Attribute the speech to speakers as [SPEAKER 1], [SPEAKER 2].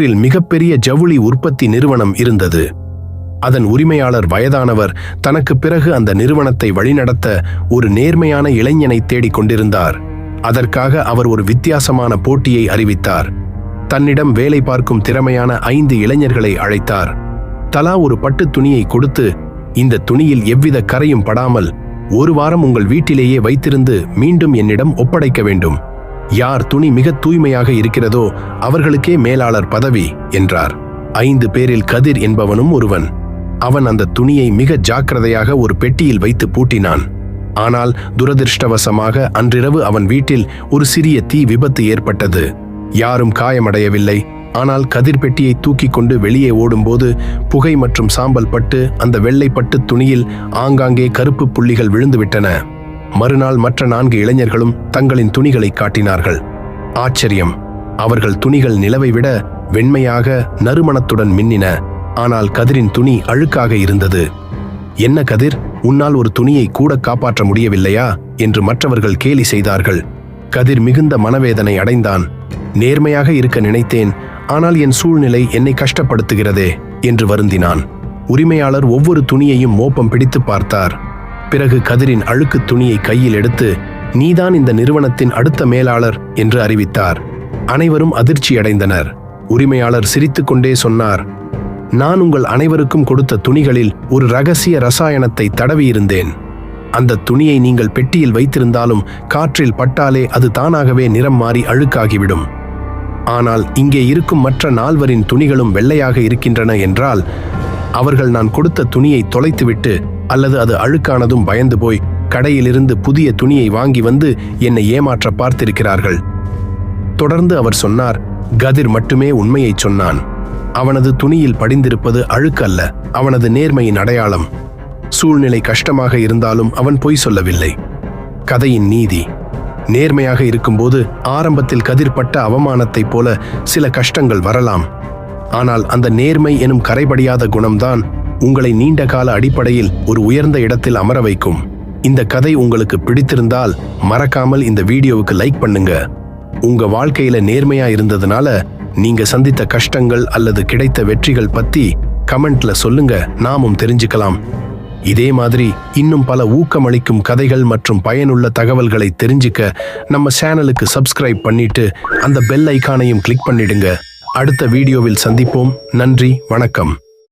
[SPEAKER 1] ஊரில் மிகப்பெரிய ஜவுளி உற்பத்தி நிறுவனம் இருந்தது. அதன் உரிமையாளர் வயதானவர் தனக்கு பிறகு அந்த நிறுவனத்தை வழிநடத்த ஒரு நேர்மையான இளைஞனை தேடிக் கொண்டிருந்தார். அதற்காக அவர் ஒரு வித்தியாசமான போட்டியை அறிவித்தார். தன்னிடம் வேலை பார்க்கும் திறமையான 5 இளைஞர்களை அழைத்தார். தலா ஒரு பட்டு துணியை கொடுத்து, இந்த துணியில் எவ்வித கரையும் படாமல் 1 வாரம் உங்கள் வீட்டிலேயே வைத்திருந்து மீண்டும் என்னிடம் ஒப்படைக்க வேண்டும். யார் துணி மிக தூய்மையாக இருக்கிறதோ அவர்களுக்கே மேலாளர் பதவி என்றார். 5 பேரில் கதிர் என்பவனும் ஒருவன். அவன் அந்த துணியை மிக ஜாக்கிரதையாக ஒரு பெட்டியில் வைத்து பூட்டினான். ஆனால் துரதிர்ஷ்டவசமாக அன்றிரவு அவன் வீட்டில் ஒரு சிறிய தீ விபத்து ஏற்பட்டது. யாரும் காயமடையவில்லை. ஆனால் கதிர் பெட்டியை தூக்கி கொண்டு வெளியே ஓடும்போது புகை மற்றும் சாம்பல் பட்டு அந்த வெள்ளை பட்டு துணியில் ஆங்காங்கே கருப்பு புள்ளிகள் விழுந்துவிட்டன. மறுநாள் மற்ற 4 இளைஞர்களும் தங்களின் துணிகளை காட்டினார்கள். ஆச்சரியம்! அவர்கள் துணிகள் நிலவை விட வெண்மையாக நறுமணத்துடன் மின்னின. ஆனால் கதிரின் துணி அழுக்காக இருந்தது. என்ன கதிர், உன்னால் ஒரு துணியை கூட காப்பாற்ற முடியவில்லையா என்று மற்றவர்கள் கேலி செய்தார்கள். கதிர் மிகுந்த மனவேதனை அடைந்தான். நேர்மையாக இருக்க நினைத்தேன், ஆனால் என் சூழ்நிலை என்னை கஷ்டப்படுத்துகிறதே என்று வருந்தினான். உரிமையாளர் ஒவ்வொரு துணியையும் மோப்பம் பிடித்து பார்த்தார். பிறகு கதிரின் அழுக்கு துணியை கையில் எடுத்து, நீதான் இந்த நிறுவனத்தின் அடுத்த மேலாளர் என்று அறிவித்தார். அனைவரும் அதிர்ச்சியடைந்தனர். உரிமையாளர் சிரித்துக்கொண்டே சொன்னார், நான் உங்கள் அனைவருக்கும் கொடுத்த துணிகளில் ஒரு ரகசிய ரசாயனத்தை தடவியிருந்தேன். அந்த துணியை நீங்கள் பெட்டியில் வைத்திருந்தாலும் காற்றில் பட்டாலே அது தானாகவே நிறம் மாறி அழுக்காகிவிடும். ஆனால் இங்கே இருக்கும் மற்ற 4வரின் துணிகளும் வெள்ளையாக இருக்கின்றன என்றால் அவர்கள் நான் கொடுத்த துணியை தொலைத்துவிட்டு அல்லது அது அழுக்கானதும் பயந்து போய் கடையிலிருந்து புதிய துணியை வாங்கி வந்து என்னை ஏமாற்ற பார்த்திருக்கிறார்கள். தொடர்ந்து அவர் சொன்னார், கதிர் மட்டுமே உண்மையை சொன்னான். அவனது துணியில் படிந்திருப்பது அழுக்கல்ல, அவனது நேர்மையின் அடையாளம். சூழ்நிலை கஷ்டமாக இருந்தாலும் அவன் பொய் சொல்லவில்லை. கதையின் நீதி: நேர்மையாக இருக்கும்போது ஆரம்பத்தில் கதிர்பட்ட அவமானத்தைப் போல சில கஷ்டங்கள் வரலாம். ஆனால் அந்த நேர்மை எனும் கரைபடியாத குணம்தான் உங்களை நீண்ட கால அடிப்படையில் ஒரு உயர்ந்த இடத்தில் அமர வைக்கும். இந்த கதை உங்களுக்கு பிடித்திருந்தால் மறக்காமல் இந்த வீடியோவுக்கு லைக் பண்ணுங்க. உங்க வாழ்க்கையில நேர்மையா இருந்ததுனால நீங்க சந்தித்த கஷ்டங்கள் அல்லது கிடைத்த வெற்றிகள் பத்தி கமெண்ட்ல சொல்லுங்க, நாமும் தெரிஞ்சுக்கலாம். இதே மாதிரி இன்னும் பல ஊக்கமளிக்கும் கதைகள் மற்றும் பயனுள்ள தகவல்களை தெரிஞ்சுக்க நம்ம சேனலுக்கு சப்ஸ்கிரைப் பண்ணிட்டு அந்த பெல் ஐகானையும் கிளிக் பண்ணிடுங்க. அடுத்த வீடியோவில் சந்திப்போம். நன்றி, வணக்கம்.